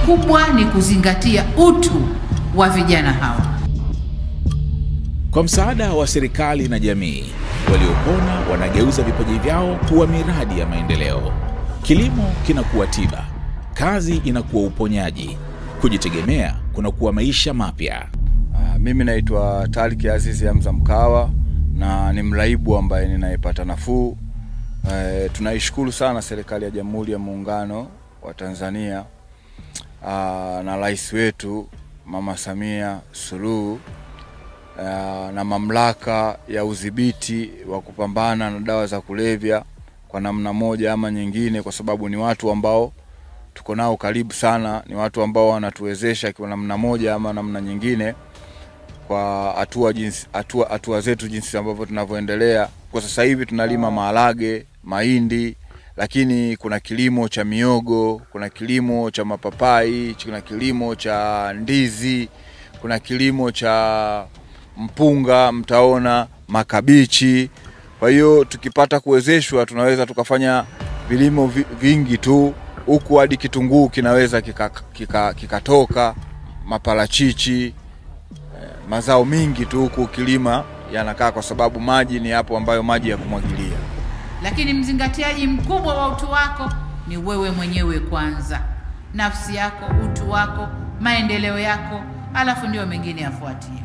kikubwa ni kuzingatia utu wa vijana hawa. Kwa msaada wa serikali na jamii, waliopona wanageuza vipaji vyao kuwa miradi ya maendeleo. Kilimo kinakuwa tiba, kazi inakuwa uponyaji, kujitegemea kunakuwa maisha mapya. Mimi naitwa Taliki Azizi Hamza Mkawa na ni mraibu ambaye ninayepata nafuu. Tunaishukuru sana serikali ya Jamhuri ya Muungano wa Tanzania na rais wetu Mama Samia Suluhu na mamlaka ya udhibiti wa kupambana na dawa za kulevya kwa namna moja ama nyingine, kwa sababu ni watu ambao tuko nao karibu sana, ni watu ambao wanatuwezesha kwa namna moja ama namna nyingine kwa hatua zetu jinsi ambavyo tunavyoendelea. Kwa sasa hivi tunalima maharage, mahindi, lakini kuna kilimo cha miogo, kuna kilimo cha mapapai, kuna kilimo cha ndizi, kuna kilimo cha mpunga, mtaona makabichi. Kwa hiyo tukipata kuwezeshwa tunaweza tukafanya vilimo vingi tu, huku hadi kitunguu kinaweza kikatoka, maparachichi, mazao mingi tu huku kilima yanakaa, kwa sababu maji ni hapo ambayo maji ya kumwagilia. Lakini mzingatiaji mkubwa wa utu wako ni wewe mwenyewe kwanza. Nafsi yako, utu wako, maendeleo yako, alafu ndio mengine yafuatia.